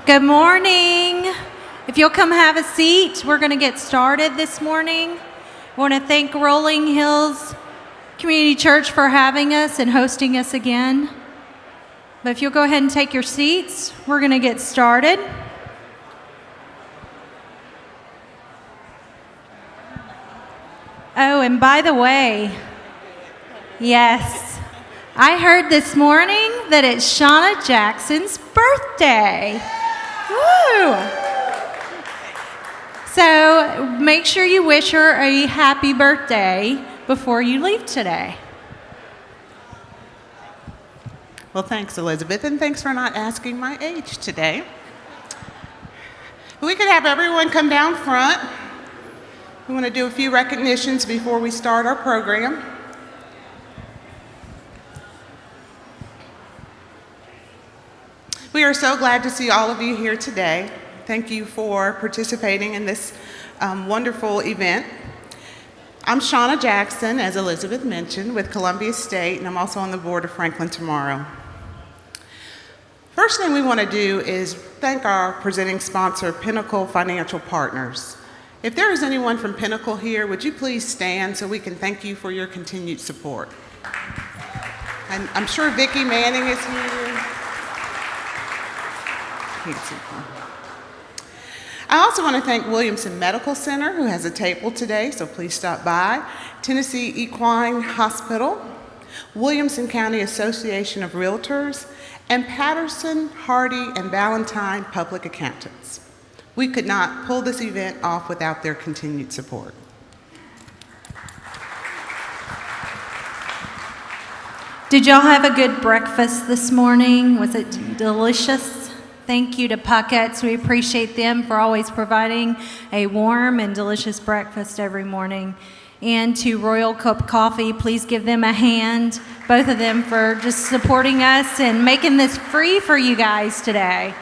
Good morning. If you'll come have a seat, we're going to get started this morning. I want to thank Rolling Hills Community Church for having us and hosting us again. But if you'll go ahead and take your seats, we're going to get started. Oh, and by the way, yes, I heard this morning that it's Shauna Jackson's birthday. Woo! So make sure you wish her a happy birthday before you leave today. Well, thanks, Elizabeth, and thanks for not asking my age today. We could have everyone come down front. We want to do a few recognitions before we start our program. We are so glad to see all of you here today. Thank you for participating in this wonderful event. I'm Shauna Jackson, as Elizabeth mentioned, with Columbia State, and I'm also on the board of Franklin Tomorrow. First thing we want to do is thank our presenting sponsor, Pinnacle Financial Partners. If there is anyone from Pinnacle here, would you please stand so we can thank you for your continued support? And I'm sure Vicki Manning is here. I also want to thank Williamson Medical Center, who has a table today, so please stop by, Tennessee Equine Hospital, Williamson County Association of Realtors, and Patterson, Hardy, and Ballantyne Public Accountants. We could not pull this event off without their continued support. Did y'all have a good breakfast this morning? Was it delicious? Thank you to Puckett's. We appreciate them for always providing a warm and delicious breakfast every morning. And to Royal Cup Coffee, please give them a hand, both of them, for just supporting us and making this free for you guys today.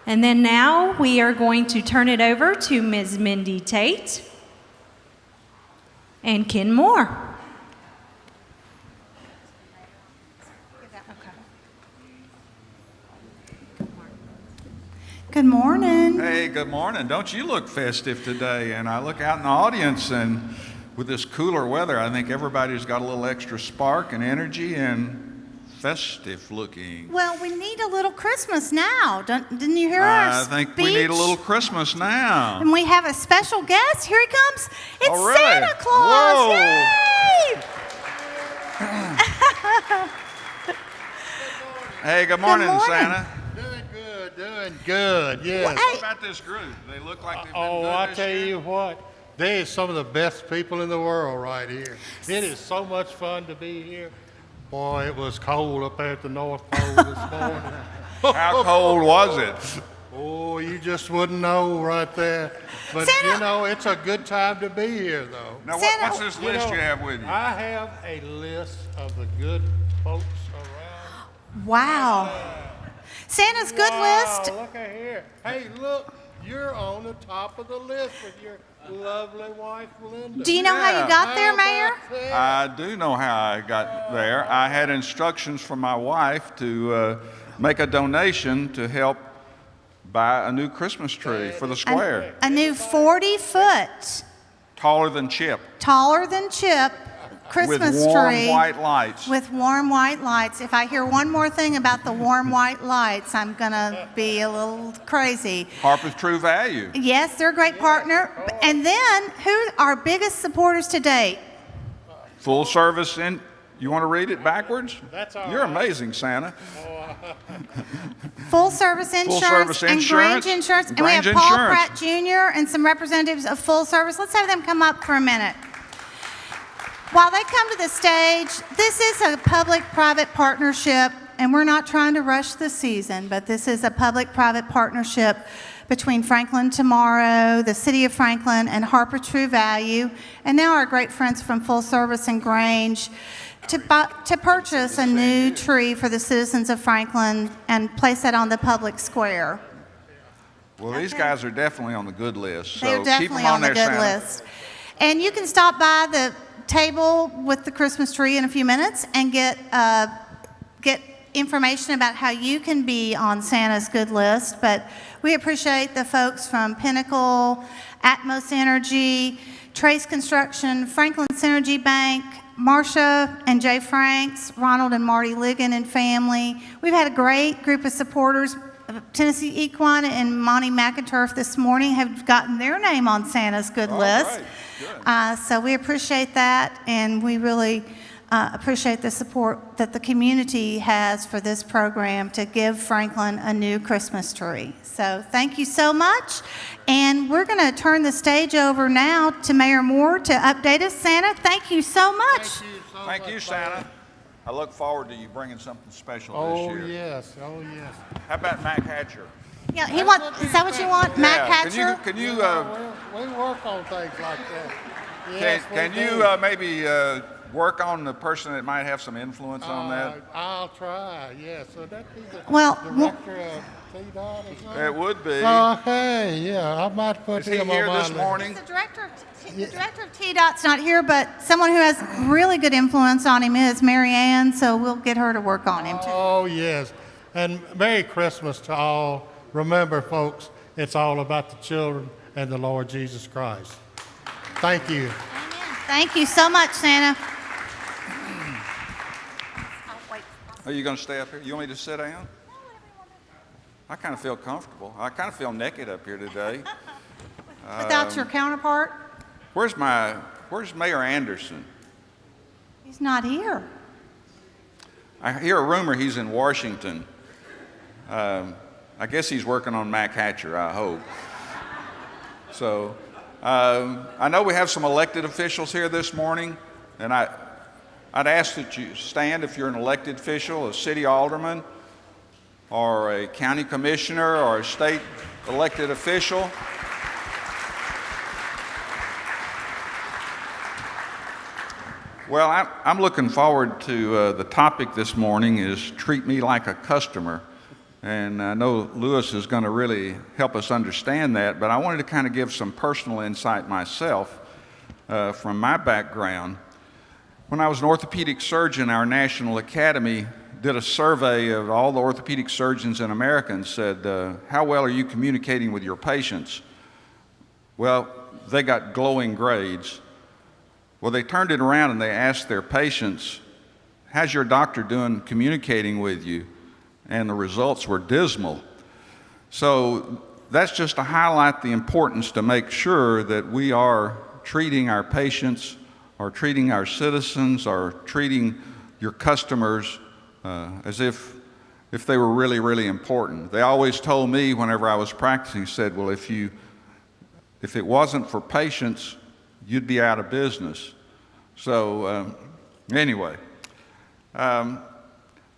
And then now we are going to turn it over to Ms. Mindy Tate and Ken Moore. Good morning. Hey, good morning. Don't you look festive today? And I look out in the audience, and with this cooler weather, I think everybody's got a little extra spark and energy and festive looking. Well, we need a little Christmas now. Didn't you hear our I think we need a little Christmas now. And we have a special guest. Here he comes. It's Oh, really? Santa Claus. Whoa. Hey, good morning, Santa. Doing good, yes. Well, What about this group? They look like they've been good I this tell year? you what, they are some of the best people in the world right here. It is so much fun to be here. Boy, it was cold up there at the North Pole this morning. How cold was it? Oh, you just wouldn't know right there. But, Santa- you know, it's a good time to be here, though. Now, Santa- what's this list you have with you? I have a list of the good folks around. Wow. Santa's good list. Look at here. Hey, look, you're on the top of the list with your lovely wife, Linda. Do you know how you got there, How Mayor? about that? I do know how I got there. I had instructions from my wife to make a donation to help buy a new Christmas tree for the square. A new 40-foot, Taller than Chip. taller than Chip Christmas with warm tree. white lights. With warm white lights. If I hear one more thing about the warm white lights, I'm going to be a little crazy. Harper's True Value. Yes, they're a great partner. And then, who are our biggest supporters to date? Full service in. You want to read it backwards? That's all You're right. amazing, Santa. Full Service Insurance, Service and Insurance, Grange Insurance. And we have Grange Paul Insurance. Pratt Jr. and some representatives of Full Service. Let's have them come up for a minute. While they come to the stage, this is a public-private partnership, and we're not trying to rush the season, but this is a public-private partnership between Franklin Tomorrow, the City of Franklin, and Harper True Value, and now our great friends from Full Service and Grange, to purchase a new tree for the citizens of Franklin and place that on the public square. Well, these guys are definitely on the good list. So They're keep definitely them on the there, good Santa. list. And you can stop by the table with the Christmas tree in a few minutes and get information about how you can be on Santa's good list, but we appreciate the folks from Pinnacle, Atmos Energy, Trace Construction, Franklin Synergy Bank, Marcia and Jay Franks, Ronald and Marty Ligon and family. We've had a great group of supporters. Tennessee Equine and Monty McInturf this morning have gotten their name on Santa's good list. Right. Good. So we appreciate that, and we really appreciate the support that the community has for this program to give Franklin a new Christmas tree. So thank you so much. And we're going to turn the stage over now to Mayor Moore to update us. Santa, thank you so much. Thank you, Santa. I look forward to you bringing something special this year. Yes, oh, yes. How about Mac Hatcher? Yeah, is that what you want, Mac Hatcher? Can you We work on things like that. Yes, can we you do. maybe work on the person that might have some influence on that? I'll try, yes. So that'd be the Well, director of T-Dot or something? It would be. Okay, yeah, I might put Is he him on here my this list. morning? The director of T-Dot's not here, but someone who has really good influence on him is Mary Ann, so we'll get her to work on him too. Oh, yes. And Merry Christmas to all. Remember, folks, it's all about the children and the Lord Jesus Christ. Thank you. Amen. Thank you so much, Santa. Are you going to stay up here? You want me to sit down? I kind of feel comfortable. I kind of feel naked up here today. Without your counterpart, Where's Mayor Anderson? he's not here. I hear a rumor he's in Washington. I guess he's working on Mac Hatcher, I hope. So I know we have some elected officials here this morning, and I'd ask that you stand if you're an elected official, a city alderman, or a county commissioner, or a state elected official. Well, I'm looking forward to the topic this morning is treat me like a customer. And I know Lewis is going to really help us understand that, but I wanted to kind of give some personal insight myself from my background. When I was an orthopedic surgeon, our National Academy did a survey of all the orthopedic surgeons in America and said, how well are you communicating with your patients? Well, they got glowing grades. Well, they turned it around and they asked their patients, how's your doctor doing communicating with you? And the results were dismal. So that's just to highlight the importance to make sure that we are treating our patients or treating our citizens or treating your customers as if they were really, really important. They always told me whenever I was practicing, said, well, if it wasn't for patients, you'd be out of business. So anyway,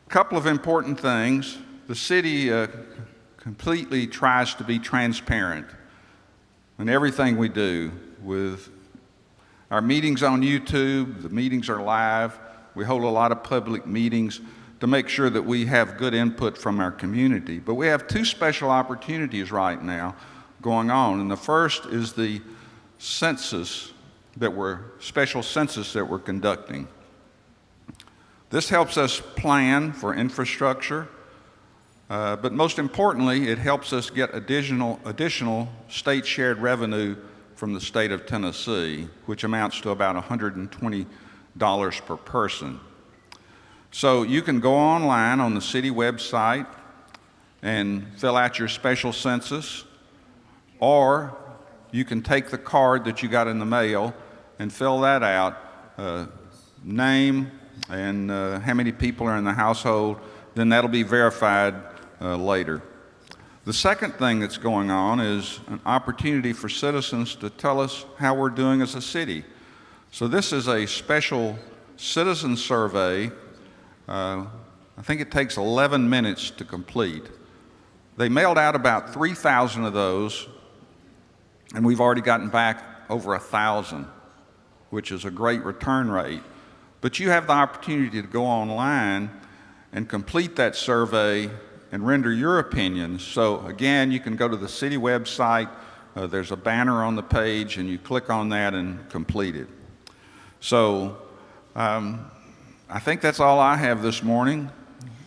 couple of important things. The city completely tries to be transparent in everything we do. With our meetings on YouTube, the meetings are live. We hold a lot of public meetings to make sure that we have good input from our community. But we have two special opportunities right now going on. And the first is the special census that we're conducting. This helps us plan for infrastructure, but most importantly, it helps us get additional state shared revenue from the state of Tennessee, which amounts to about $120 per person. So you can go online on the city website and fill out your special census, or you can take the card that you got in the mail and fill that out, name, and how many people are in the household, then that'll be verified later. The second thing that's going on is an opportunity for citizens to tell us how we're doing as a city. So this is a special citizen survey. I think it takes 11 minutes to complete. They mailed out about 3,000 of those, and we've already gotten back over 1,000, which is a great return rate. But you have the opportunity to go online and complete that survey and render your opinions. So again, you can go to the city website. There's a banner on the page, and you click on that and complete it. So I think that's all I have this morning.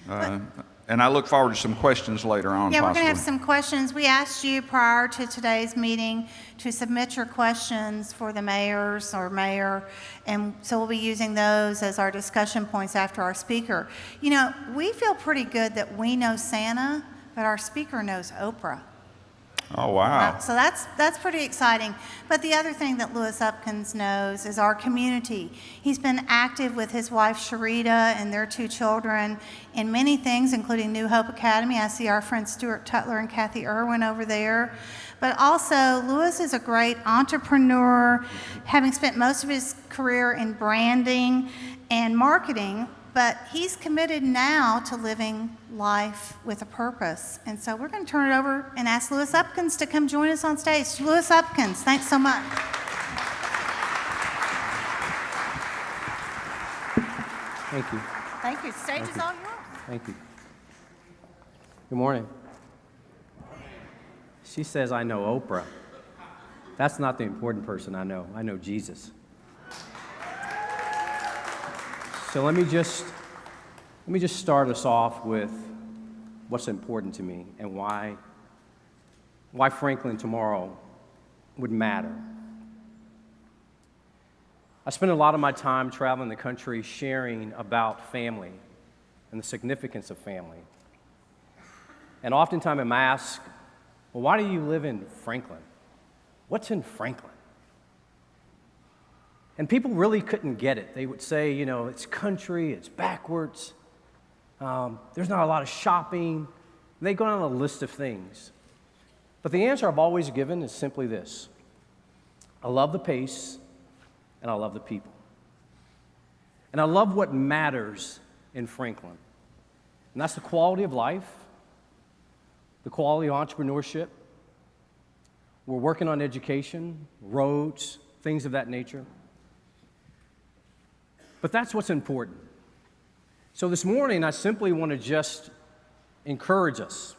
And I look forward to some questions later on, Yeah, we're possibly. going to have some questions. We asked you prior to today's meeting to submit your questions for the mayors or mayor, and so we'll be using those as our discussion points after our speaker. You know, we feel pretty good that we know Santa, but our speaker knows Oprah. Oh, wow. So that's pretty exciting. But the other thing that Louis Upkins knows is our community. He's been active with his wife Sharita and their 2 children in many things, including New Hope Academy. I see our friends Stuart Tutler and Kathy Irwin over there. But also, Louis is a great entrepreneur, having spent most of his career in branding and marketing. But he's committed now to living life with a purpose. And so we're going to turn it over and ask Louis Upkins to come join us on stage. Louis Upkins, thanks so much. Thank you. Thank you. Stage is all yours. Thank you. Good morning. She says, I know Oprah. That's not the important person I know. I know Jesus. So let me just start us off with what's important to me and why Franklin tomorrow would matter. I spend a lot of my time traveling the country sharing about family and the significance of family. And oftentimes I'm asked, well, why do you live in Franklin? What's in Franklin? And people really couldn't get it. They would say, you know, it's country, it's backwards, there's not a lot of shopping. They go on a list of things. But the answer I've always given is simply this: I love the pace, and I love the people. And I love what matters in Franklin. And that's the quality of life, the quality of entrepreneurship. We're working on education, roads, things of that nature. But that's what's important. So this morning, I simply want to just encourage us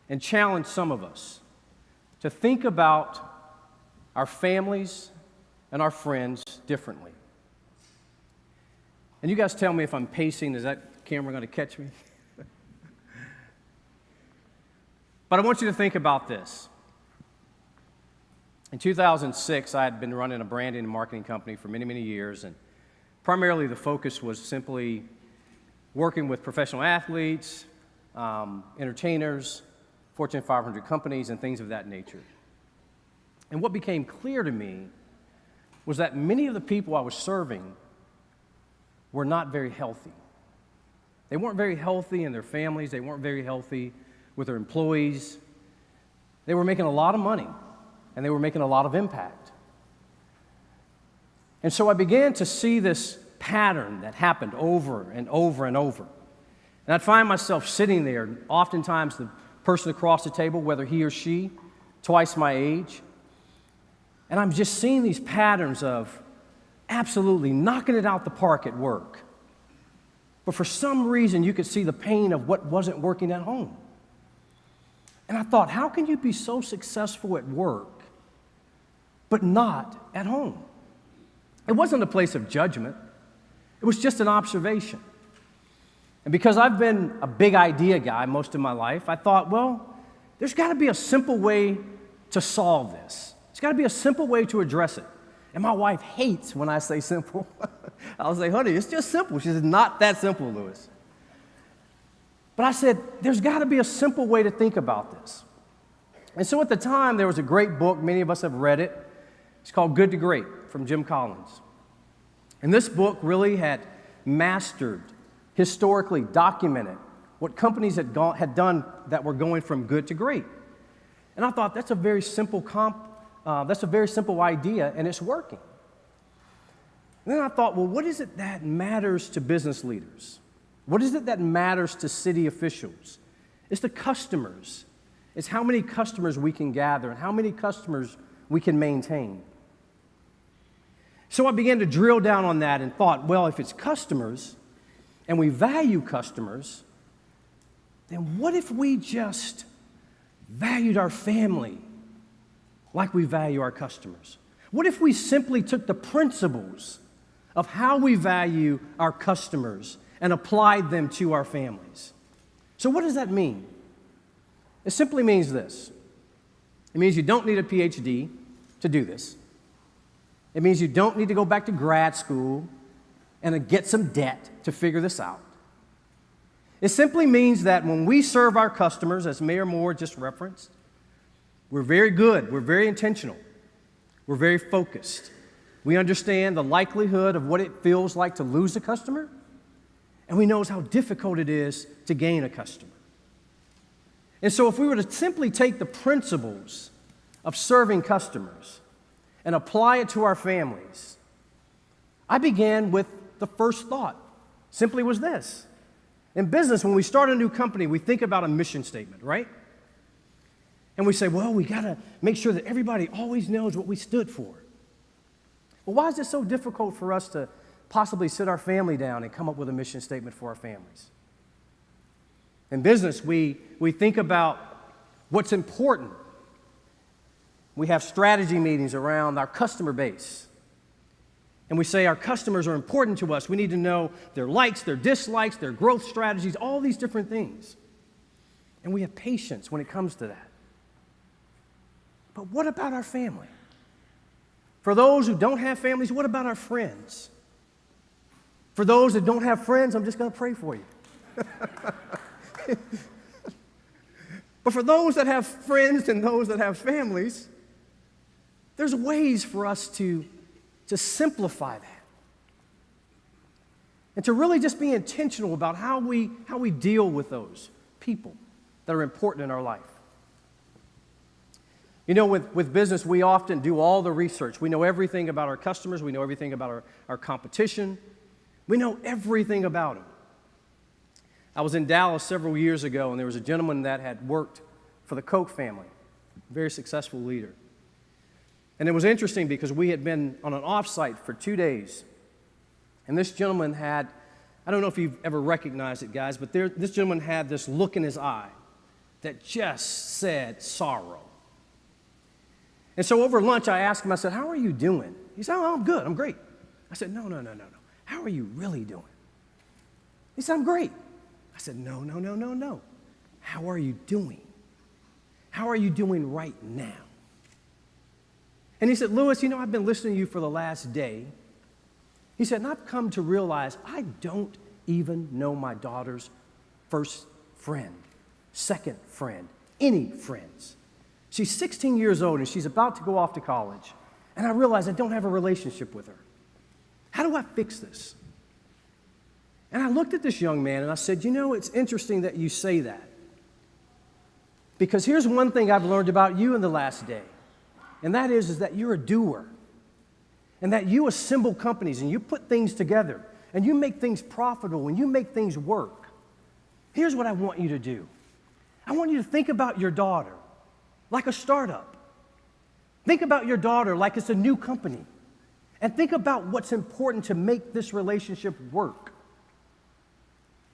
and challenge some of us to think about our families and our friends differently. And you guys tell me if I'm pacing. Is that camera going to catch me? But I want you to think about this. In 2006, I had been running a branding and marketing company for many, many years, and primarily the focus was simply working with professional athletes, entertainers, Fortune 500 companies, and things of that nature. And what became clear to me was that many of the people I was serving were not very healthy. They weren't very healthy in their families. They weren't very healthy with their employees. They were making a lot of money, and they were making a lot of impact. And so I began to see this pattern that happened over and over and over. And I'd find myself sitting there, oftentimes the person across the table, whether he or she, twice my age, and I'm just seeing these patterns of absolutely knocking it out the park at work. But for some reason, you could see the pain of what wasn't working at home. And I thought, how can you be so successful at work, but not at home? It wasn't a place of judgment. It was just an observation. And because I've been a big idea guy most of my life, I thought, well, there's got to be a simple way to solve this. There's got to be a simple way to address it. And my wife hates when I say simple. I'll say, honey, it's just simple. She says, not that simple, Louis. But I said, there's got to be a simple way to think about this. And so at the time, there was a great book. Many of us have read it. It's called Good to Great from Jim Collins. And this book really had mastered, historically documented, what companies had done that were going from good to great. And I thought, that's a very simple idea, and it's working. And then I thought, well, what is it that matters to business leaders? What is it that matters to city officials? It's the customers. It's how many customers we can gather and how many customers we can maintain. So I began to drill down on that and thought, well, if it's customers and we value customers, then what if we just valued our family like we value our customers? What if we simply took the principles of how we value our customers and applied them to our families. So what does that mean? It simply means this. It means you don't need a PhD to do this. It means you don't need to go back to grad school and get some debt to figure this out. It simply means that when we serve our customers, as Mayor Moore just referenced, we're very good, we're very intentional, we're very focused. We understand the likelihood of what it feels like to lose a customer, and we know how difficult it is to gain a customer. And so if we were to simply take the principles of serving customers and apply it to our families, I began with the first thought, simply was this. In business, when we start a new company, we think about a mission statement, right? And we say, well, we got to make sure that everybody always knows what we stood for. Well, why is it so difficult for us to possibly sit our family down and come up with a mission statement for our families? In business, we think about what's important. We have strategy meetings around our customer base. And we say our customers are important to us. We need to know their likes, their dislikes, their growth strategies, all these different things. And we have patience when it comes to that. But what about our family? For those who don't have families, what about our friends? For those that don't have friends, I'm just going to pray for you. But for those that have friends and those that have families, there's ways for us to simplify that. And to really just be intentional about how we deal with those people that are important in our life. You know, with business, we often do all the research. We know everything about our customers. We know everything about our competition. We know everything about them. I was in Dallas several years ago, and there was a gentleman that had worked for the Koch family, a very successful leader. And it was interesting because we had been on an offsite for 2 days. And this gentleman had, I don't know if you've ever recognized it, guys, but this gentleman had this look in his eye that just said sorrow. And so over lunch, I asked him, I said, how are you doing? He said, oh, I'm good, I'm great. I said, no. How are you really doing? He said, I'm great. I said, no. How are you doing? How are you doing right now? And he said, Lewis, I've been listening to you for the last day. He said, and I've come to realize I don't even know my daughter's first friend, second friend, any friends. She's 16 years old and she's about to go off to college. And I realize I don't have a relationship with her. How do I fix this? And I looked at this young man and I said, it's interesting that you say that. Because here's one thing I've learned about you in the last day. And that is that you're a doer. And that you assemble companies and you put things together. And you make things profitable and you make things work. Here's what I want you to do. I want you to think about your daughter like a startup. Think about your daughter like it's a new company. And think about what's important to make this relationship work.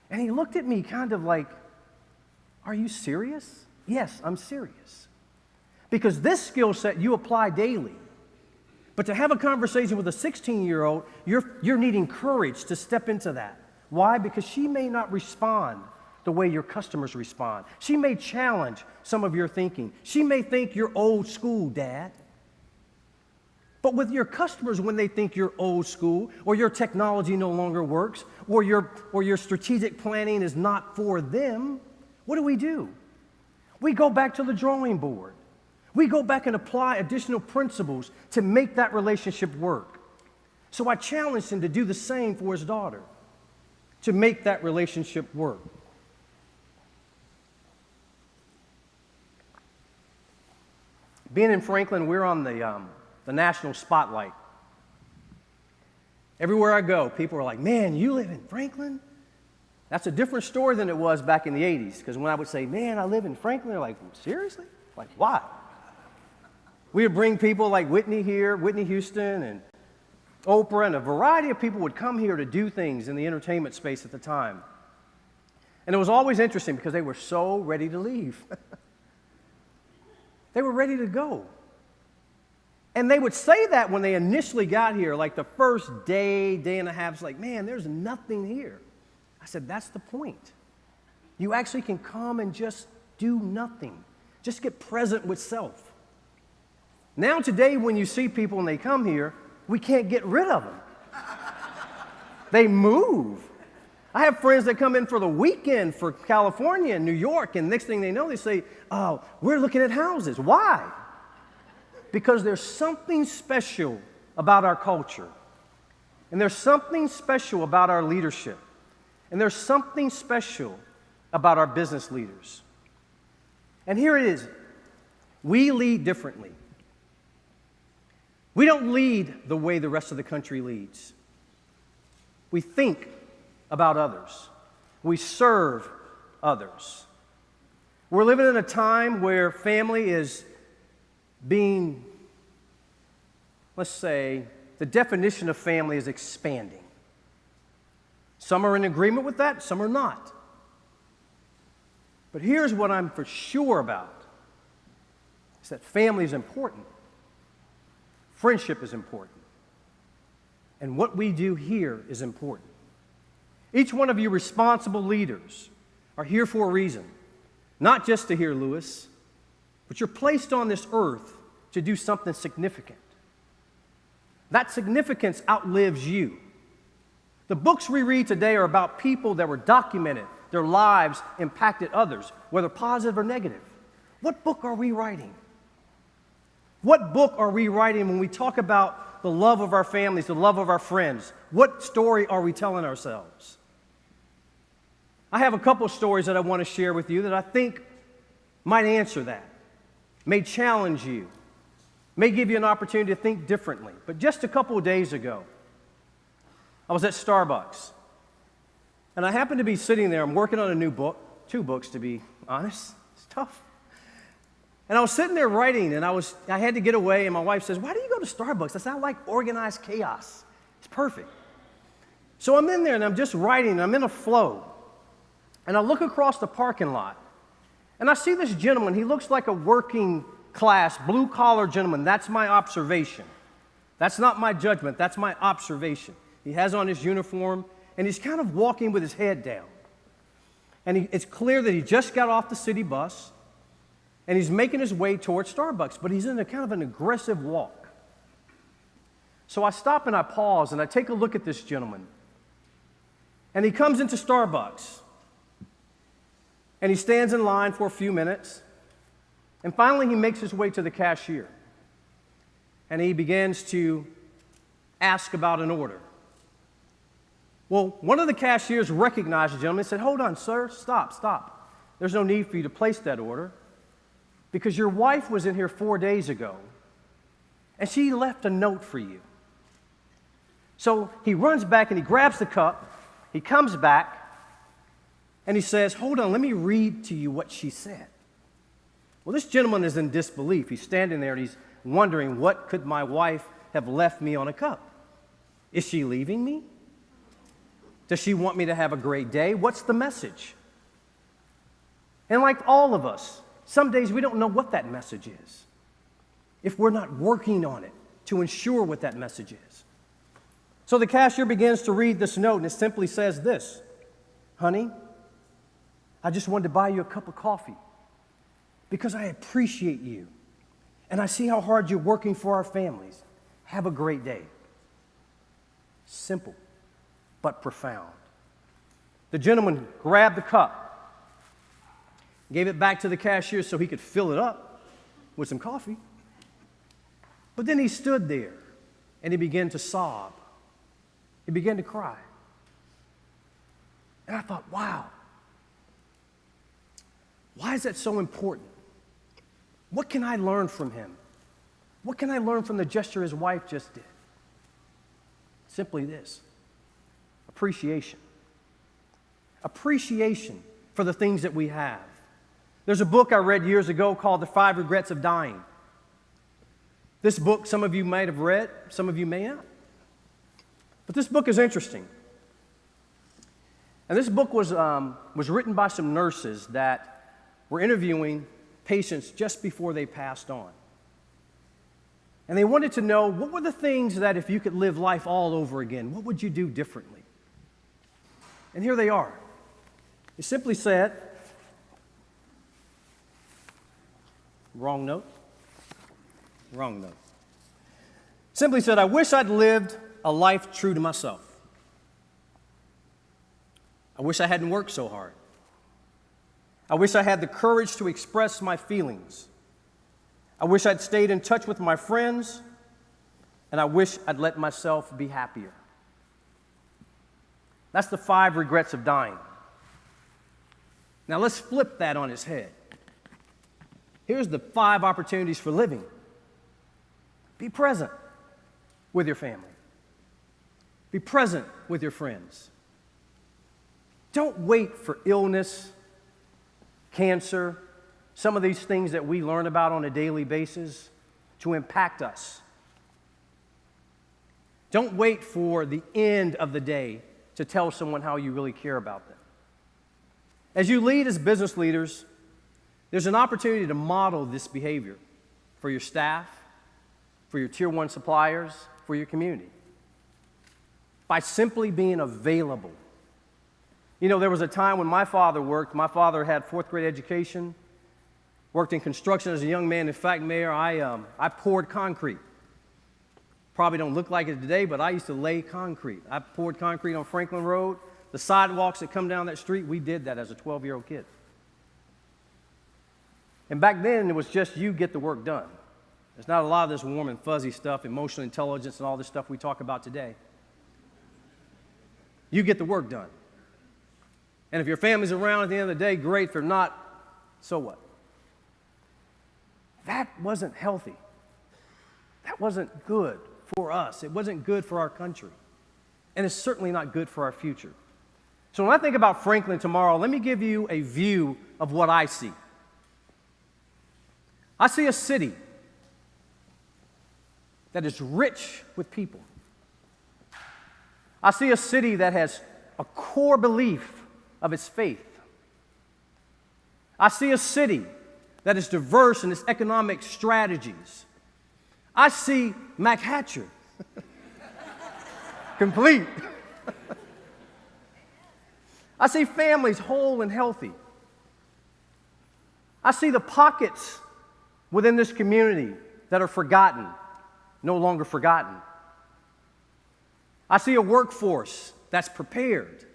And he looked at me kind of like, are you serious? Yes, I'm serious. Because this skill set you apply daily. But to have a conversation with a 16-year-old, you're needing courage to step into that. Why? Because she may not respond the way your customers respond. She may challenge some of your thinking. She may think you're old school, Dad. But with your customers, when they think you're old school, or your technology no longer works, or your strategic planning is not for them, what do? We go back to the drawing board. We go back and apply additional principles to make that relationship work. So I challenged him to do the same for his daughter, to make that relationship work. Being in Franklin, we're on the national spotlight. Everywhere I go, people are like, man, you live in Franklin? That's a different story than it was back in the 80s, because when I would say, man, I live in Franklin, they're like, seriously? Like, why? We would bring people like Whitney here, Whitney Houston, and Oprah, and a variety of people would come here to do things in the entertainment space at the time. And it was always interesting because they were so ready to leave. They were ready to go. And they would say that when they initially got here, like the first day and a half, it's like, man, there's nothing here. I said, that's the point. You actually can come and just do nothing. Just get present with self. Now today, when you see people and they come here, we can't get rid of them. They move. I have friends that come in for the weekend for California and New York, and next thing they know, they say, oh, we're looking at houses. Why? Because there's something special about our culture, and there's something special about our leadership, and there's something special about our business leaders. And here it is. We lead differently. We don't lead the way the rest of the country leads. We think about others. We serve others. We're living in a time where family is being, let's say, the definition of family is expanding. Some are in agreement with that, some are not. But here's what I'm for sure about, is that family is important. Friendship is important. And what we do here is important. Each one of you responsible leaders are here for a reason, not just to hear Lewis, but you're placed on this earth to do something significant. That significance outlives you. The books we read today are about people that were documented, their lives impacted others, whether positive or negative. What book are we writing? What book are we writing when we talk about the love of our families, the love of our friends? What story are we telling ourselves? I have a couple stories that I want to share with you that I think might answer that, may challenge you, may give you an opportunity to think differently. But just a couple of days ago, I was at Starbucks, and I happened to be sitting there. I'm working on a new book, 2 books to be honest. It's tough. And I was sitting there writing, and I had to get away, and my wife says, why do you go to Starbucks? That's not like organized chaos. It's perfect. So I'm in there, and I'm just writing, and I'm in a flow. And I look across the parking lot, and I see this gentleman. He looks like a working class, blue-collar gentleman. That's my observation. That's not my judgment. That's my observation. He has on his uniform, and he's kind of walking with his head down. And it's clear that he just got off the city bus, and he's making his way towards Starbucks, but he's in a kind of an aggressive walk. So I stop and I pause, and I take a look at this gentleman. And he comes into Starbucks, and he stands in line for a few minutes, and finally he makes his way to the cashier. And he begins to ask about an order. Well, one of the cashiers recognized the gentleman and said, hold on, sir, stop. There's no need for you to place that order because your wife was in here 4 days ago and she left a note for you. So he runs back and he grabs the cup, he comes back, and he says, hold on, let me read to you what she said. Well, this gentleman is in disbelief. He's standing there and he's wondering, what could my wife have left me on a cup? Is she leaving me? Does she want me to have a great day? What's the message? And like all of us, some days we don't know what that message is if we're not working on it to ensure what that message is. So the cashier begins to read this note, and it simply says this: honey, I just wanted to buy you a cup of coffee because I appreciate you and I see how hard you're working for our families. Have a great day. Simple, but profound. The gentleman grabbed the cup, gave it back to the cashier so he could fill it up with some coffee. But then he stood there and he began to sob. He began to cry. And I thought, wow, why is that so important? What can I learn from him? What can I learn from the gesture his wife just did? Simply this: appreciation. Appreciation for the things that we have. There's a book I read years ago called The 5 Regrets of Dying. This book, some of you might have read, some of you may not. But this book is interesting. And this book was written by some nurses that were interviewing patients just before they passed on. And they wanted to know, what were the things that if you could live life all over again, what would you do differently? And here they are. It simply said, wrong note. Simply said, I wish I'd lived a life true to myself. I wish I hadn't worked so hard. I wish I had the courage to express my feelings. I wish I'd stayed in touch with my friends, and I wish I'd let myself be happier. That's the 5 regrets of dying. Now let's flip that on its head. Here's the 5 opportunities for living. Be present with your family. Be present with your friends. Don't wait for illness, cancer, some of these things that we learn about on a daily basis to impact us. Don't wait for the end of the day to tell someone how you really care about them. As you lead as business leaders, there's an opportunity to model this behavior for your staff, for your tier 1 suppliers, for your community, by simply being available. You know, there was a time when my father worked. My father had 4th grade education, worked in construction as a young man. In fact, Mayor, I poured concrete. Probably don't look like it today, but I used to lay concrete. I poured concrete on Franklin Road. The sidewalks that come down that street, we did that as a 12-year-old kid. And back then, it was just you get the work done. There's not a lot of this warm and fuzzy stuff, emotional intelligence and all this stuff we talk about today. You get the work done. And if your family's around at the end of the day, great. If they're not, so what? That wasn't healthy. That wasn't good for us. It wasn't good for our country. And it's certainly not good for our future. So when I think about Franklin tomorrow, let me give you a view of what I see. I see a city that is rich with people. I see a city that has a core belief of its faith. I see a city that is diverse in its economic strategies. I see Mac Hatcher, complete. I see families whole and healthy. I see the pockets within this community that are forgotten, no longer forgotten. I see a workforce that's prepared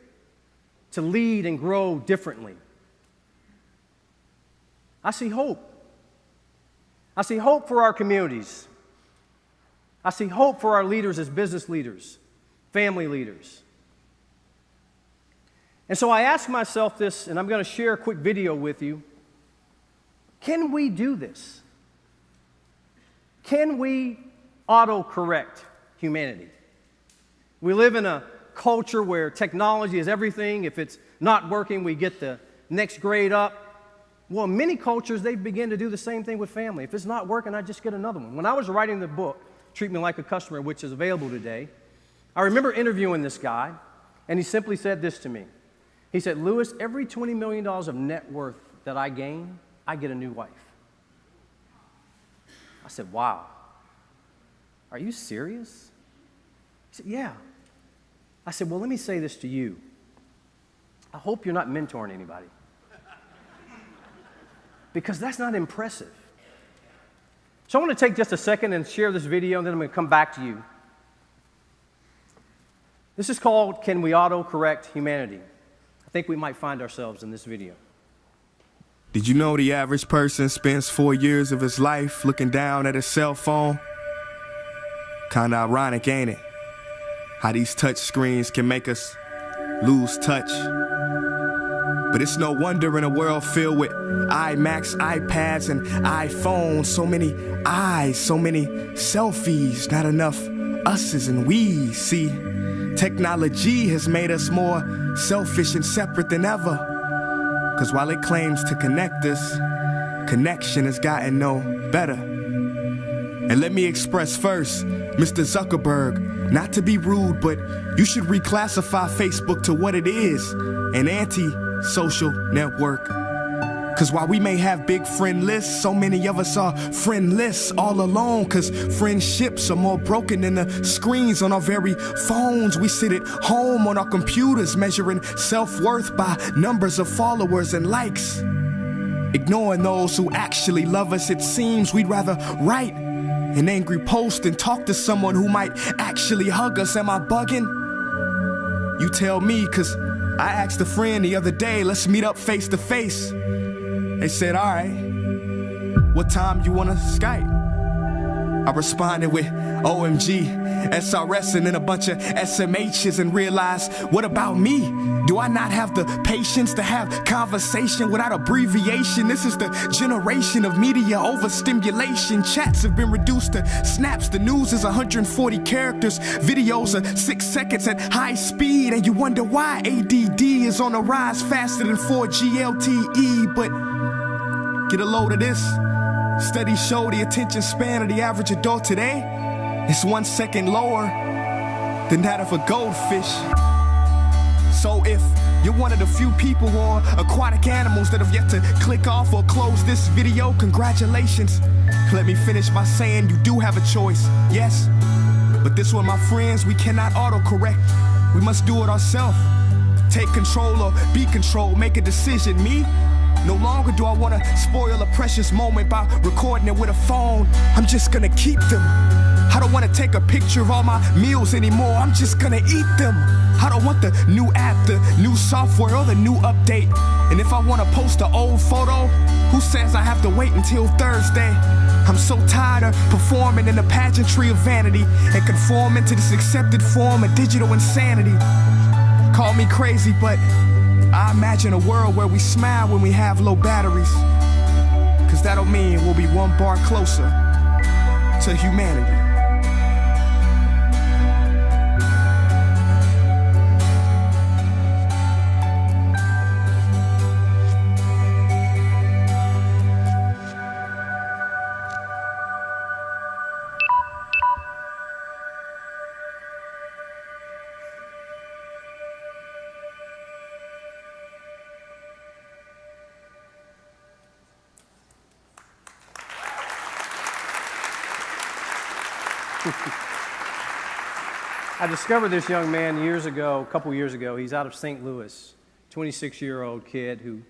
to lead and grow differently. I see hope. I see hope for our communities. I see hope for our leaders as business leaders, family leaders. And so I ask myself this, and I'm going to share a quick video with you. Can we do this? Can we auto-correct humanity? We live in a culture where technology is everything. If it's not working, we get the next grade up. Well, in many cultures, they begin to do the same thing with family. If it's not working, I just get another one. When I was writing the book, Treat Me Like a Customer, which is available today, I remember interviewing this guy, and he simply said this to me. He said, Lewis, every $20 million of net worth that I gain, I get a new wife. I said, wow. Are you serious? He said, yeah. I said, well, let me say this to you. I hope you're not mentoring anybody. Because that's not impressive. So I want to take just a second and share this video, and then I'm going to come back to you. This is called Can We Auto-Correct Humanity? I think we might find ourselves in this video. Did you know the average person spends 4 years of his life looking down at his cell phone? Kinda ironic, ain't it? How these touch screens can make us lose touch. But it's no wonder in a world filled with iMacs, iPads, and iPhones, so many eyes, so many selfies, not enough us's and we's. See, technology has made us more selfish and separate than ever. 'Cause while it claims to connect us, connection has gotten no better. And let me express first, Mr. Zuckerberg, not to be rude, but you should reclassify Facebook to what it is, an anti-social network. Cause while we may have big friend lists, so many of us are friendless all alone. Cause friendships are more broken than the screens on our very phones. We sit at home on our computers measuring self-worth by numbers of followers and likes. Ignoring those who actually love us, it seems we'd rather write an angry post and talk to someone who might actually hug us. Am I bugging? You tell me, cause I asked a friend the other day, let's meet up face to face. They said, all right, what time you wanna Skype? I responded with OMG, SRS, and then a bunch of SMHs and realized, what about me? Do I not have the patience to have conversation without abbreviation? This is the generation of media overstimulation. Chats have been reduced to snaps. The news is 140 characters. Videos are 6 seconds at high speed. And you wonder why ADD is on the rise faster than 4G LTE. But get a load of this. Studies show the attention span of the average adult today is 1 second lower than that of a goldfish. So if you're one of the few people or aquatic animals that have yet to click off or close this video, congratulations. Let me finish by saying you do have a choice, yes. But this one, my friends, we cannot autocorrect. We must do it ourselves. Take control or be controlled, make a decision. Me? No longer do I want to spoil a precious moment by recording it with a phone. I'm just gonna keep them. I don't want to take a picture of all my meals anymore. I'm just gonna eat them. I don't want the new app, the new software, or the new update. And if I want to post an old photo, who says I have to wait until Thursday? I'm so tired of performing in the pageantry of vanity and conforming to this accepted form of digital insanity. Call me crazy, but I imagine a world where we smile when we have low batteries. Cause that'll mean we'll be one bar closer to humanity. I discovered this young man a couple years ago. He's out of St. Louis, 26-year-old kid who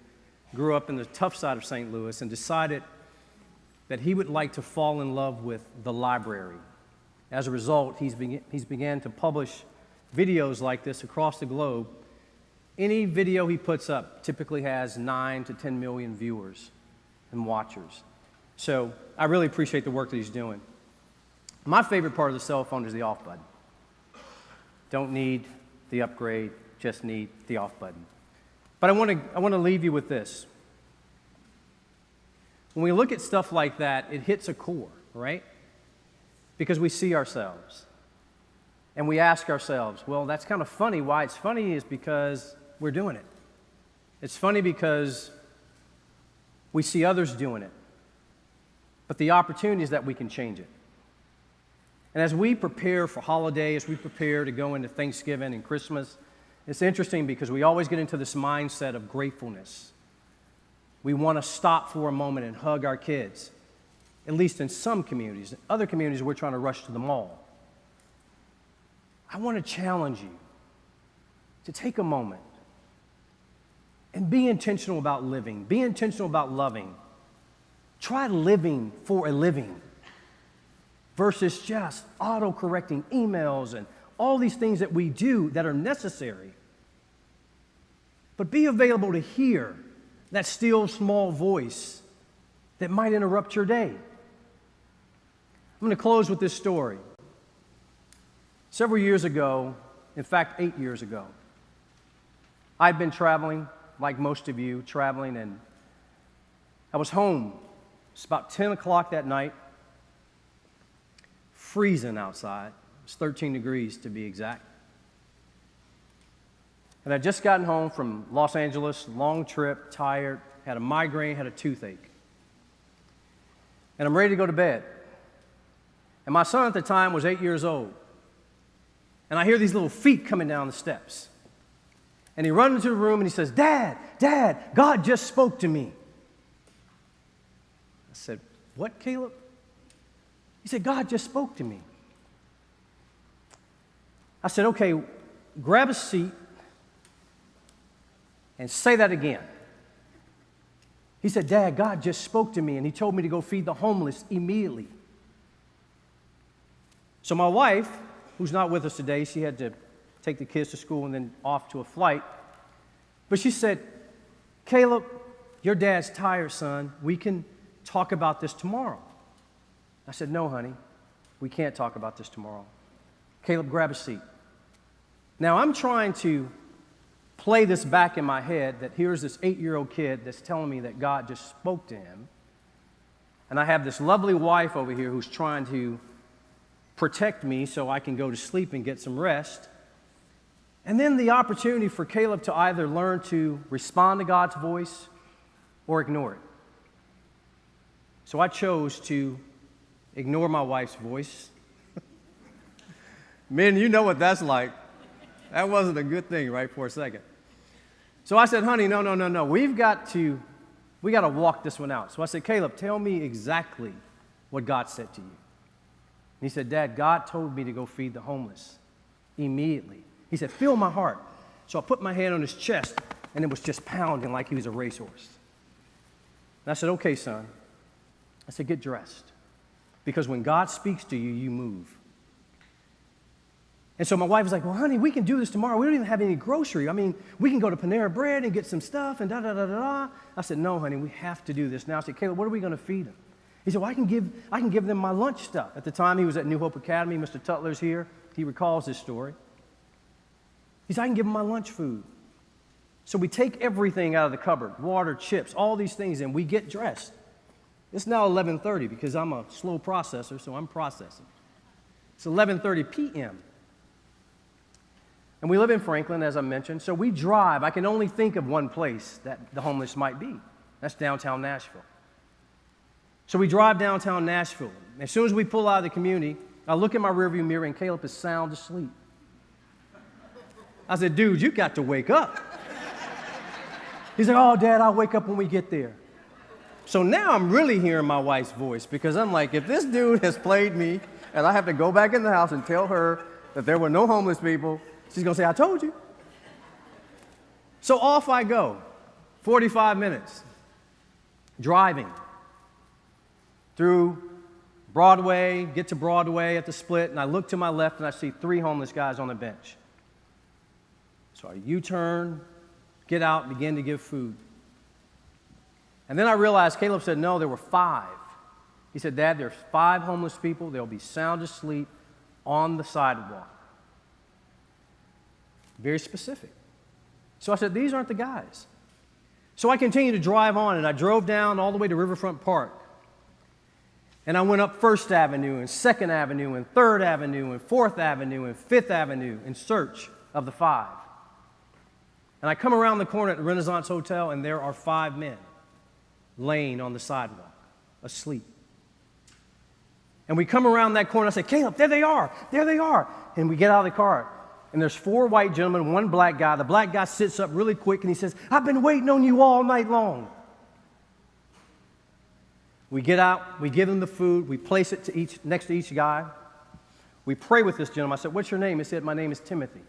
grew up in the tough side of St. Louis and decided that he would like to fall in love with the library. As a result, he's began to publish videos like this across the globe. Any video he puts up typically has 9 to 10 million viewers and watchers. So I really appreciate the work that he's doing. My favorite part of the cell phone is the off button. Don't need the upgrade, just need the off button. But I want to leave you with this. When we look at stuff like that, it hits a core, right? Because we see ourselves. And we ask ourselves, well, that's kind of funny. Why it's funny is because we're doing it. It's funny because we see others doing it. But the opportunity is that we can change it. And as we prepare for holidays, as we prepare to go into Thanksgiving and Christmas, it's interesting because we always get into this mindset of gratefulness. We want to stop for a moment and hug our kids, at least in some communities. In other communities, we're trying to rush to the mall. I want to challenge you to take a moment and be intentional about living. Be intentional about loving. Try living for a living versus just auto-correcting emails and all these things that we do that are necessary. But be available to hear that still small voice that might interrupt your day. I'm going to close with this story. Several years ago, in fact, 8 years ago, I'd been traveling, like most of you, and I was home. It's about 10 o'clock that night, freezing outside. It was 13 degrees to be exact. And I'd just gotten home from Los Angeles, long trip, tired, had a migraine, had a toothache. And I'm ready to go to bed. And my son at the time was 8 years old. And I hear these little feet coming down the steps. And he runs into the room and he says, Dad, God just spoke to me. I said, what, Caleb? He said, God just spoke to me. I said, okay, grab a seat and say that again. He said, Dad, God just spoke to me and he told me to go feed the homeless immediately. So my wife, who's not with us today, she had to take the kids to school and then off to a flight. But she said, Caleb, your dad's tired, son. We can talk about this tomorrow. I said, no, honey, we can't talk about this tomorrow. Caleb, grab a seat. Now, I'm trying to play this back in my head that here's this 8-year-old kid that's telling me that God just spoke to him. And I have this lovely wife over here who's trying to protect me so I can go to sleep and get some rest. And then the opportunity for Caleb to either learn to respond to God's voice or ignore it. So I chose to ignore my wife's voice. Men, you know what that's like. That wasn't a good thing, right, for a second. So I said, honey, no. We got to walk this one out. So I said, Caleb, tell me exactly what God said to you. And he said, Dad, God told me to go feed the homeless immediately. He said, feel my heart. So I put my hand on his chest, and it was just pounding like he was a racehorse. And I said, okay, son. I said, get dressed. Because when God speaks to you, you move. And so my wife was like, well, honey, we can do this tomorrow. We don't even have any grocery. I mean, we can go to Panera Bread and get some stuff and da-da-da-da-da. I said, no, honey, we have to do this now. I said, Caleb, what are we going to feed them? He said, well, I can give them my lunch stuff. At the time, he was at New Hope Academy. Mr. Tutler's here. He recalls this story. He said, I can give them my lunch food. So we take everything out of the cupboard, water, chips, all these things, and we get dressed. It's now 11:30 because I'm a slow processor, so I'm processing. It's 11:30 p.m. And we live in Franklin, as I mentioned, so we drive. I can only think of one place that the homeless might be. That's downtown Nashville. So we drive downtown Nashville. As soon as we pull out of the community, I look in my rearview mirror and Caleb is sound asleep. I said, dude, you got to wake up. He's like, oh, Dad, I'll wake up when we get there. So now I'm really hearing my wife's voice because I'm like, if this dude has played me and I have to go back in the house and tell her that there were no homeless people, she's going to say, I told you. So off I go, 45 minutes, driving through Broadway, get to Broadway at the split, and I look to my left and I see 3 homeless guys on the bench. So I U-turn, get out, begin to give food. And then I realized Caleb said, no, there were 5. He said, Dad, there's 5 homeless people. They'll be sound asleep on the sidewalk. Very specific. So I said, these aren't the guys. So I continued to drive on, and I drove down all the way to Riverfront Park. And I went up 1st Avenue and 2nd Avenue and 3rd Avenue and 4th Avenue and 5th Avenue in search of the 5. And I come around the corner at the Renaissance Hotel, and there are 5 men laying on the sidewalk, asleep. And we come around that corner, I say, Caleb, there they are. And we get out of the car, and there's 4 white gentlemen, 1 black guy. The black guy sits up really quick, and he says, I've been waiting on you all night long. We get out, we give them the food, we place it next to each guy. We pray with this gentleman. I said, what's your name? He said, my name is Timothy.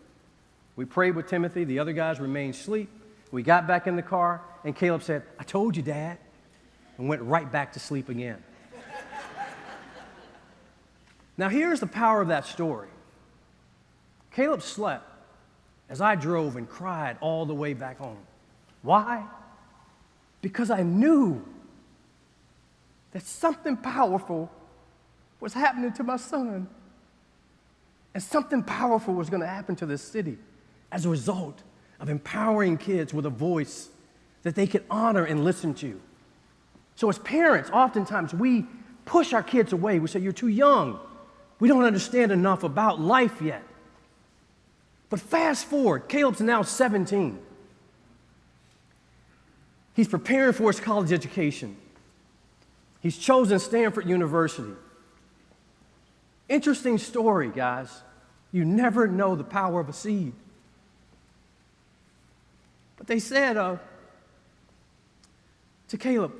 We prayed with Timothy. The other guys remained asleep. We got back in the car, and Caleb said, I told you, Dad, and went right back to sleep again. Now, here's the power of that story. Caleb slept as I drove and cried all the way back home. Why? Because I knew that something powerful was happening to my son, and something powerful was going to happen to this city as a result of empowering kids with a voice that they could honor and listen to. So as parents, oftentimes we push our kids away. We say, you're too young. We don't understand enough about life yet. But fast forward, Caleb's now 17. He's preparing for his college education. He's chosen Stanford University. Interesting story, guys. You never know the power of a seed. But they said to Caleb,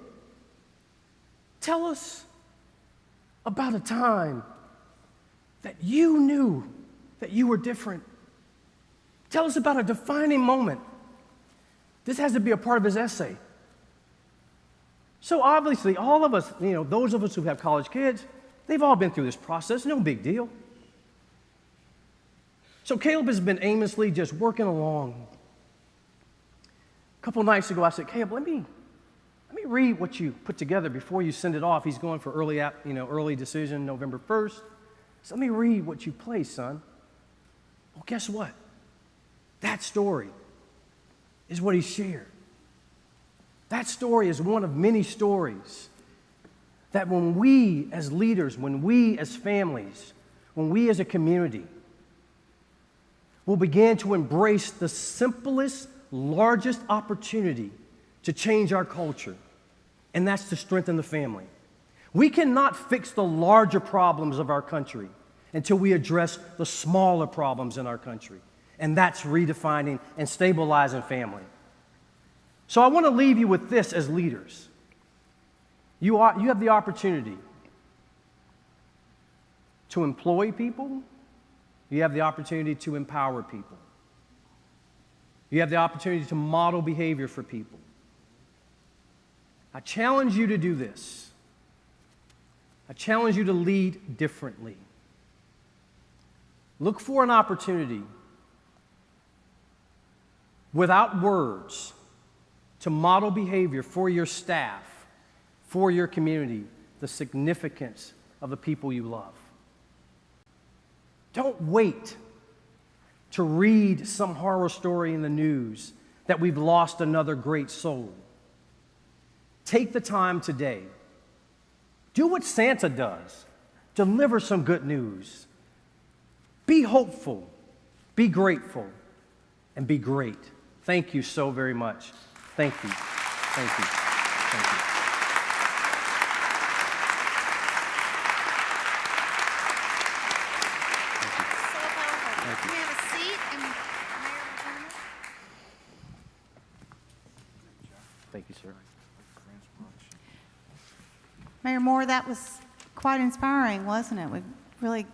Tell us about a time that you knew that you were different. Tell us about a defining moment. This has to be a part of his essay. So obviously, all of us, those of us who have college kids, they've all been through this process, no big deal. So Caleb has been aimlessly just working along. A couple nights ago, I said, Caleb, let me read what you put together before you send it off. He's going for early decision, November 1st. So let me read what you placed, son. Well, guess what? That story is what he shared. That story is one of many stories that when we as leaders, when we as families, when we as a community will begin to embrace the simplest, largest opportunity to change our culture, and that's to strengthen the family. We cannot fix the larger problems of our country until we address the smaller problems in our country, and that's redefining and stabilizing family. So I want to leave you with this as leaders. You have the opportunity to employ people. You have the opportunity to empower people. You have the opportunity to model behavior for people. I challenge you to do this. I challenge you to lead differently. Look for an opportunity without words to model behavior for your staff, for your community, the significance of the people you love. Don't wait to read some horror story in the news that we've lost another great soul. Take the time today. Do what Santa does. Deliver some good news. Be hopeful, be grateful, and be great. Thank you so very much. Thank you. Thank you. Thank you. So powerful. Can we have a seat? And Mayor Turner? Thank you, sir. Mayor Moore, that was quite inspiring, wasn't it? We really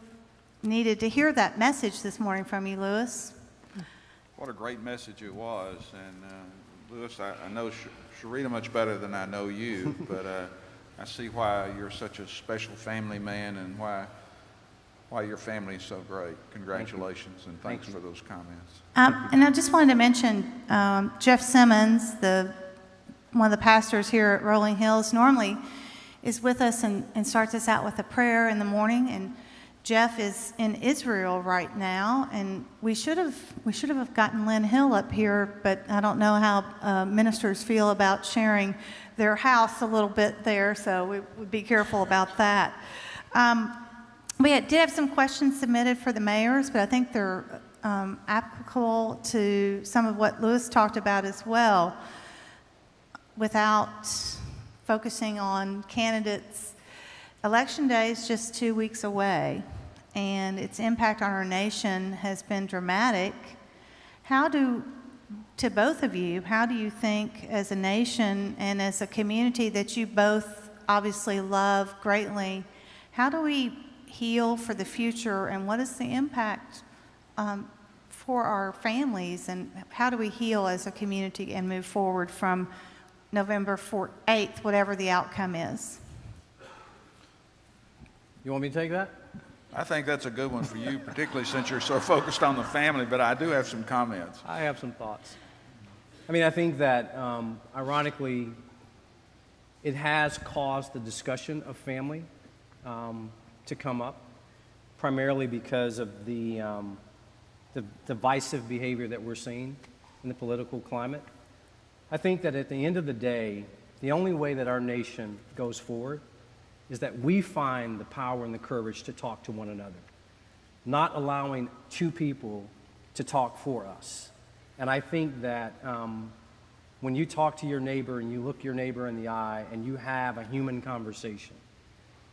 needed to hear that message this morning from you, Lewis. What a great message it was. And Lewis, I know Sharita much better than I know you, but I see why you're such a special family man and why your family is so great. Congratulations and thanks for those comments. And I just wanted to mention Jeff Simmons, one of the pastors here at Rolling Hills, normally is with us and starts us out with a prayer in the morning. And Jeff is in Israel right now, and we should have gotten Lynn Hill up here, but I don't know how ministers feel about sharing their house a little bit there, so we would be careful about that. We did have some questions submitted for the mayors, but I think they're applicable to some of what Lewis talked about as well, without focusing on candidates. Election day is just 2 weeks away, and its impact on our nation has been dramatic. To both of you, how do you think as a nation and as a community that you both obviously love greatly, how do we heal for the future, and what is the impact for our families, and how do we heal as a community and move forward from November 8th, whatever the outcome is? You want me to take that? I think that's a good one for you, particularly since you're so focused on the family, but I do have some comments. I have some thoughts. I think that, ironically, it has caused the discussion of family to come up, primarily because of the divisive behavior that we're seeing in the political climate. I think that at the end of the day, the only way that our nation goes forward is that we find the power and the courage to talk to one another, not allowing two people to talk for us. And I think that when you talk to your neighbor and you look your neighbor in the eye and you have a human conversation,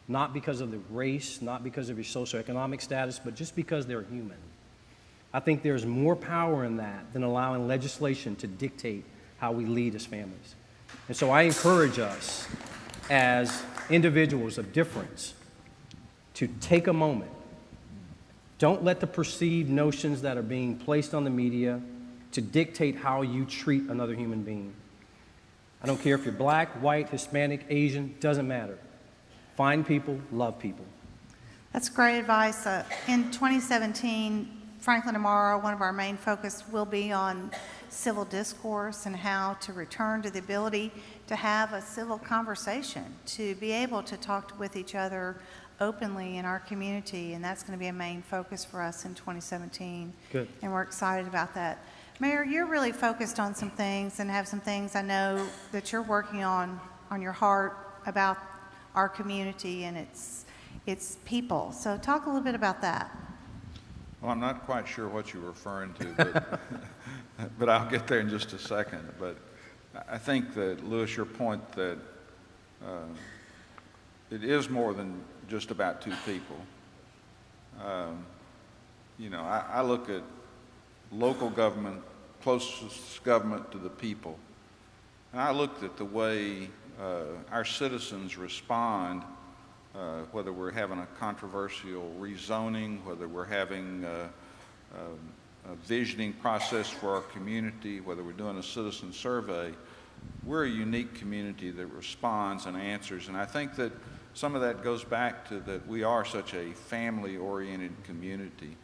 not because of the race, not because of your socioeconomic status, but just because they're human, I think there's more power in that than allowing legislation to dictate how we lead as families. And so I encourage us as individuals of difference to take a moment. Don't let the perceived notions that are being placed on the media to dictate how you treat another human being. I don't care if you're black, white, Hispanic, Asian, doesn't matter. Find people, love people. That's great advice. In 2017, Franklin tomorrow, one of our main focus will be on civil discourse and how to return to the ability to have a civil conversation, to be able to talk with each other openly in our community, and that's going to be a main focus for us in 2017. Good. And we're excited about that. Mayor, you're really focused on some things and have some things I know that you're working on your heart about our community and its people. So talk a little bit about that. Well, I'm not quite sure what you're referring to, but, but I'll get there in just a second. But I think that, Lewis, your point that it is more than just about two people. You know, I look at local government, closest government to the people, and I looked at the way our citizens respond, whether we're having a controversial rezoning, whether we're having a visioning process for our community, whether we're doing a citizen survey. We're a unique community that responds and answers, and I think that some of that goes back to that we are such a family-oriented community.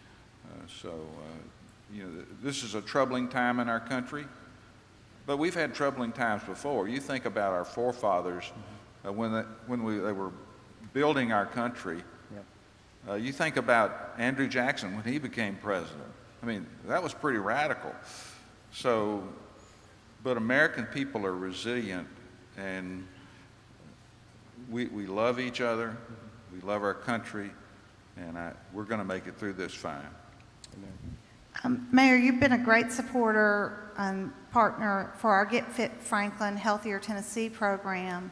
You know, this is a troubling time in our country, but we've had troubling times before. You think about our forefathers when they were building our country. Yep. You think about Andrew Jackson when he became president. I mean, that was pretty radical. So, but American people are resilient, and we love each other, we love our country, and we're going to make it through this fine. Mayor, you've been a great supporter and partner for our Get Fit Franklin Healthier Tennessee program,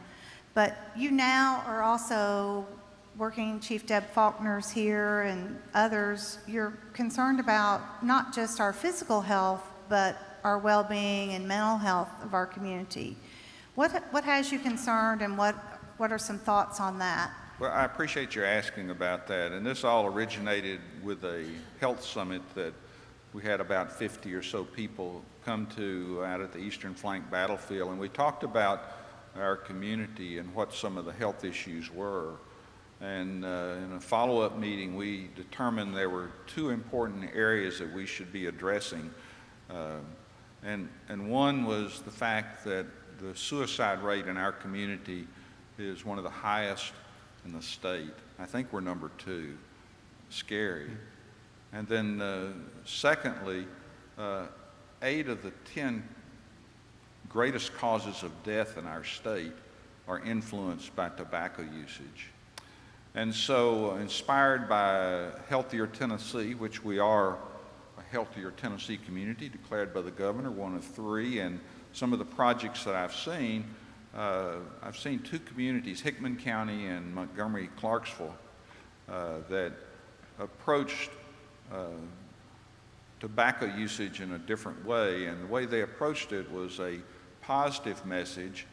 but you now are also working, Chief Deb Faulkner's here and others, you're concerned about not just our physical health, but our well-being and mental health of our community. What has you concerned, and what are some thoughts on that? Well, I appreciate your asking about that, and this all originated with a health summit that we had about 50 or so people come to out at the Eastern Flank Battlefield, and we talked about our community and what some of the health issues were. And in a follow-up meeting, we determined there were two important areas that we should be addressing. And one was the fact that the suicide rate in our community is one of the highest in the state. I think we're number 2. Scary. And then secondly, 8 of the 10 greatest causes of death in our state are influenced by tobacco usage. And so, inspired by Healthier Tennessee, which we are a Healthier Tennessee community declared by the governor, one of 3, and some of the projects that I've seen 2 communities, Hickman County and Montgomery-Clarksville, that approached tobacco usage in a different way. And the way they approached it was a positive message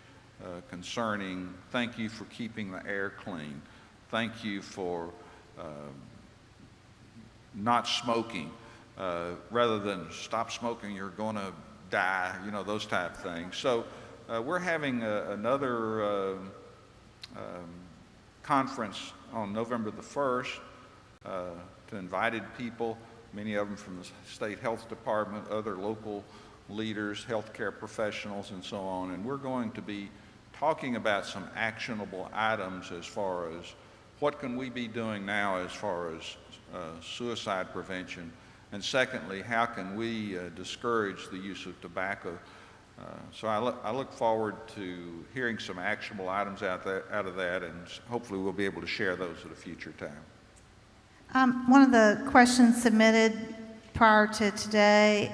concerning, thank you for keeping the air clean. Thank you for not smoking, rather than stop smoking, you're going to die, you know, those type of things. So we're having another conference on November the 1st to invited people, many of them from the state health department, other local leaders, healthcare professionals, and so on. And we're going to be talking about some actionable items as far as what can we be doing now as far as suicide prevention, and secondly, how can we discourage the use of tobacco. So I look forward to hearing some actionable items out of that, and hopefully we'll be able to share those at a future time. One of the questions submitted prior to today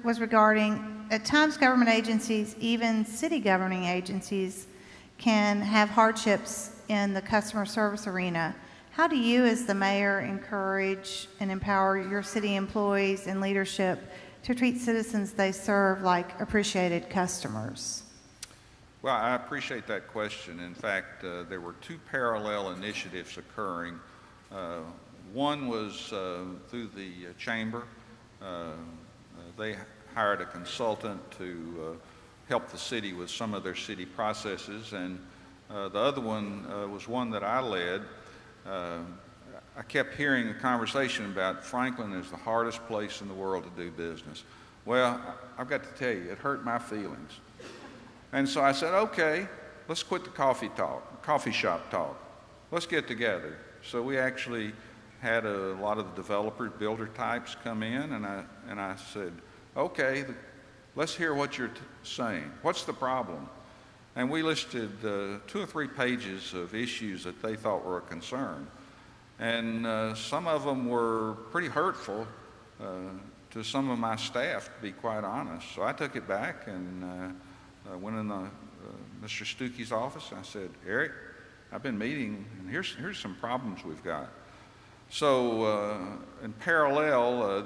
was regarding, at times government agencies, even city governing agencies, can have hardships in the customer service arena. How do you, as the mayor, encourage and empower your city employees and leadership to treat citizens they serve like appreciated customers? Well, I appreciate that question. In fact, there were two parallel initiatives occurring. One was through the chamber. They hired a consultant to help the city with some of their city processes, and the other one was one that I led. I kept hearing a conversation about Franklin is the hardest place in the world to do business. Well, I've got to tell you, it hurt my feelings. And so I said, okay, let's quit the coffee shop talk. Let's get together. So we actually had a lot of the developer, builder types come in, and I said, okay, let's hear what you're saying. What's the problem? And we listed 2 or 3 pages of issues that they thought were a concern. And some of them were pretty hurtful to some of my staff, to be quite honest. So I took it back and went in Mr. Stuckey's office, and I said, Eric, I've been meeting, and here's some problems we've got. So in parallel,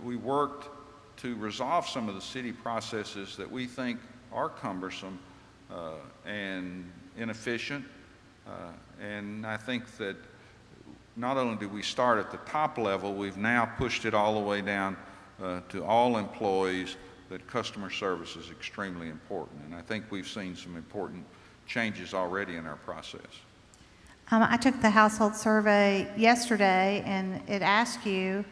we worked to resolve some of the city processes that we think are cumbersome and inefficient. And I think that not only did we start at the top level, we've now pushed it all the way down to all employees, that customer service is extremely important. And I think we've seen some important changes already in our process. I took the household survey yesterday, and it asked you,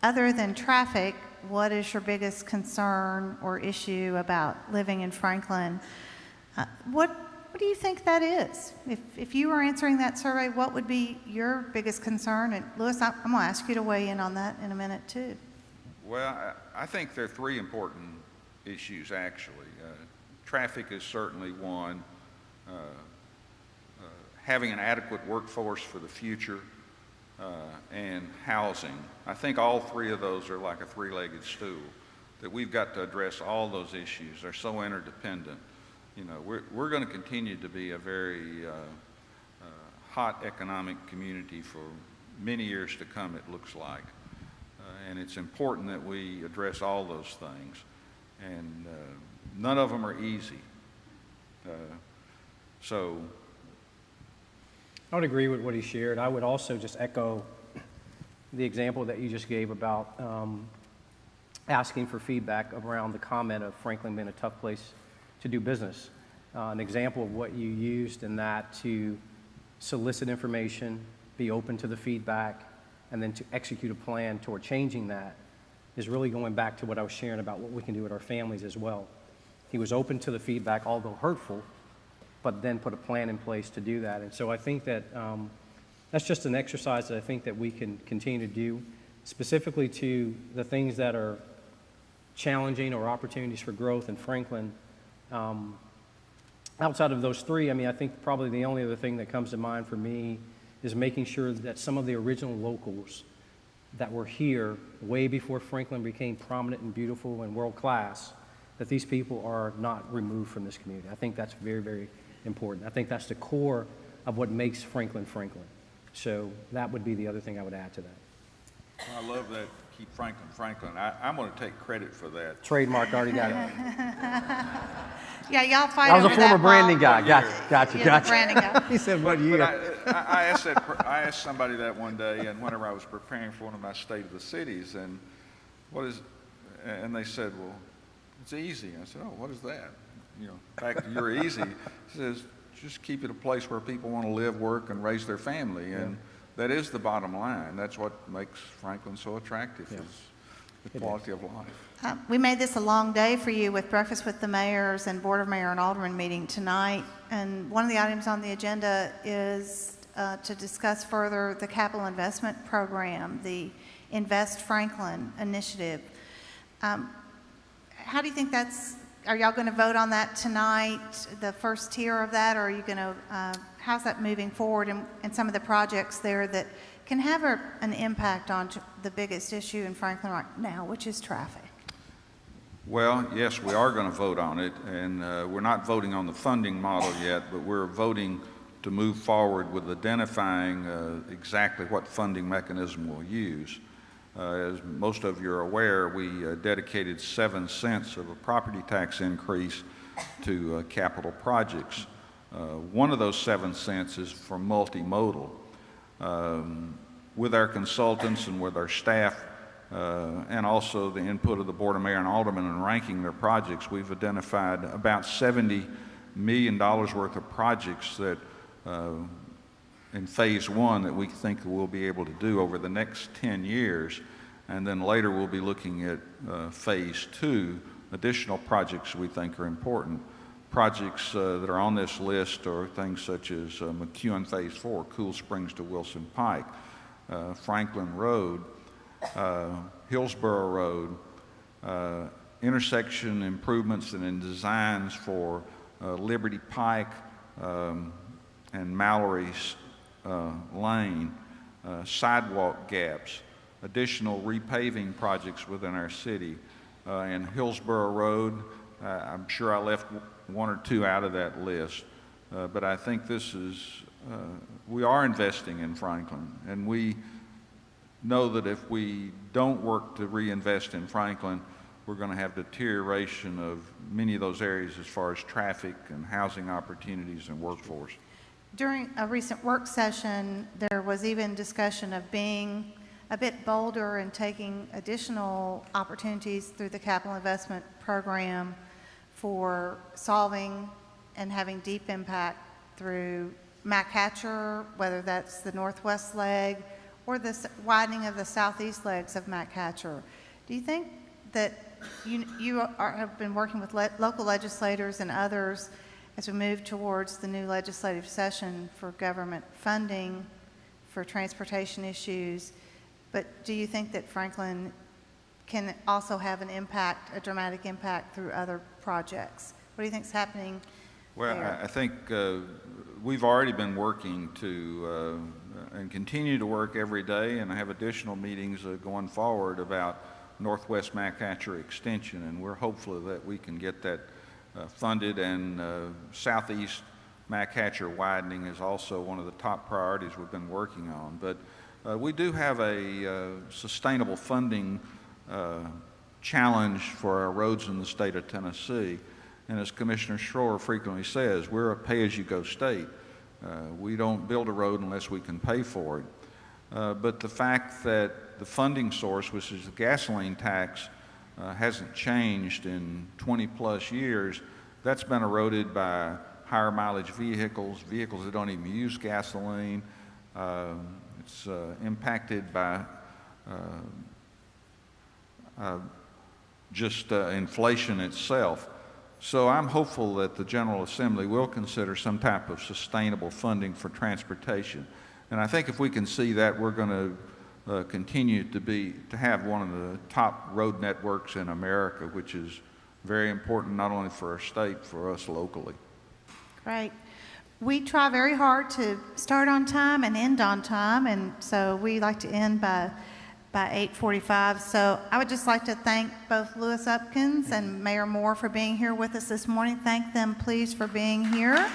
other than traffic, what is your biggest concern or issue about living in Franklin? What do you think that is? If you were answering that survey, what would be your biggest concern? And Louis, I'm going to ask you to weigh in on that in a minute too. Well, I think there are 3 important issues, actually. Traffic is certainly one. Having an adequate workforce for the future, and housing. I think all 3 of those are like a 3-legged stool, that we've got to address all those issues. They're so interdependent. You know, we're going to continue to be a very hot economic community for many years to come, it looks like. And it's important that we address all those things. And none of them are easy. So I would agree with what he shared. I would also just echo the example that you just gave about asking for feedback around the comment of Franklin being a tough place to do business. An example of what you used in that to solicit information, be open to the feedback, and then to execute a plan toward changing that is really going back to what I was sharing about what we can do with our families as well. He was open to the feedback, although hurtful, but then put a plan in place to do that. And so I think that that's just an exercise that I think that we can continue to do, specifically to the things that are challenging or opportunities for growth in Franklin. Outside of those 3, I mean, I think probably the only other thing that comes to mind for me is making sure that some of the original locals that were here way before Franklin became prominent and beautiful and world-class, that these people are not removed from this community. I think that's very, very important. I think that's the core of what makes Franklin Franklin. So that would be the other thing I would add to that. I love that, keep Franklin Franklin. I'm going to take credit for that. Trademark, already got it. Yeah, y'all fight I was a over former that, branding Paul. guy. Gotcha. Yeah, the branding guy. He said, what year? But I asked somebody that one day, and whenever I was preparing for one of my State of the Cities, and and they said, well, it's easy. I said, oh, what is that? You know, back to you're easy. He says, just keep it a place where people want to live, work, and raise their family, and that is the bottom line. That's what makes Franklin so attractive, is the quality of life. We made this a long day for you with breakfast with the mayors and Board of Mayor and Alderman meeting tonight. And one of the items on the agenda is to discuss further the capital investment program, the Invest Franklin initiative. How do you think are y'all going to vote on that tonight, the first tier of that, or are you going to, how's that moving forward and some of the projects there that can have an impact on the biggest issue in Franklin right now, which is traffic? Well, yes, we are going to vote on it, and we're not voting on the funding model yet, but we're voting to move forward with identifying exactly what funding mechanism we'll use. As most of you are aware, we dedicated 7 cents of a property tax increase to capital projects. One of those 7 cents is for multimodal. With our consultants and with our staff, and also the input of the Board of Mayor and Aldermen in ranking their projects, we've identified about $70 million worth of projects that in phase 1 that we think we'll be able to do over the next 10 years. And then later we'll be looking at phase 2, additional projects we think are important. Projects that are on this list are things such as McEwen Phase 4, Cool Springs to Wilson Pike, Franklin Road, Hillsborough Road, intersection improvements and designs for Liberty Pike and Mallory's Lane, sidewalk gaps, additional repaving projects within our city. In Hillsborough Road, I'm sure I left 1 or 2 out of that list, but I think this is, we are investing in Franklin, and we know that if we don't work to reinvest in Franklin, we're going to have deterioration of many of those areas as far as traffic and housing opportunities and workforce. During a recent work session, there was even discussion of being a bit bolder and taking additional opportunities through the capital investment program for solving and having deep impact through McCatcher, whether that's the northwest leg or the widening of the southeast legs of McCatcher. Do you think that have been working with local legislators and others as we move towards the new legislative session for government funding for transportation issues, but do you think that Franklin can also have an impact, a dramatic impact through other projects? What do you think is happening Well, there? I think we've already been working to and continue to work every day, and I have additional meetings going forward about Northwest McCatcher Extension, and we're hopeful that we can get that funded, and Southeast McCatcher widening is also one of the top priorities we've been working on. But we do have a sustainable funding challenge for our roads in the state of Tennessee. And as Commissioner Schroer frequently says, we're a pay-as-you-go state. We don't build a road unless we can pay for it. But the fact that the funding source, which is the gasoline tax, hasn't changed in 20-plus years, that's been eroded by higher mileage vehicles that don't even use gasoline. It's impacted by just inflation itself. So I'm hopeful that the General Assembly will consider some type of sustainable funding for transportation. And I think if we can see that, we're going to continue to have one of the top road networks in America, which is very important not only for our state, for us locally. Great. We try very hard to start on time and end on time, and so we like to end by 8:45. So I would just like to thank both Louis Upkins and Mayor Moore for being here with us this morning. Thank them, please, for being here.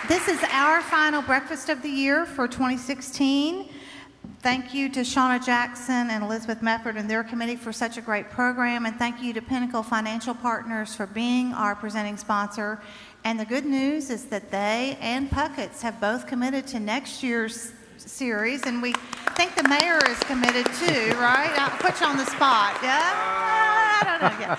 This is our final breakfast of the year for 2016. Thank you to Shauna Jackson and Elizabeth Mefford and their committee for such a great program, and thank you to Pinnacle Financial Partners for being our presenting sponsor. And the good news is that they and Puckett's have both committed to next year's series, and we think the mayor is committed too, right? I'll put you on the spot. Yeah? I don't know. Yeah.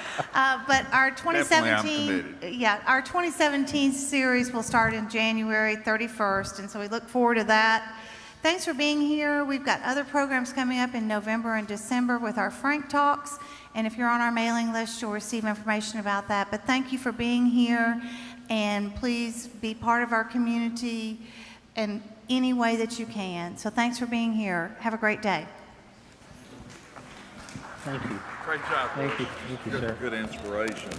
But our 2017 series will start in January 31st, and so we look forward to that. Thanks for being here. We've got other programs coming up in November and December with our Frank Talks, and if you're on our mailing list, you'll receive information about that. But thank you for being here, and please be part of our community in any way that you can. So thanks for being here. Have a great day. Thank you. Great job. Thank you, sir. Good inspiration.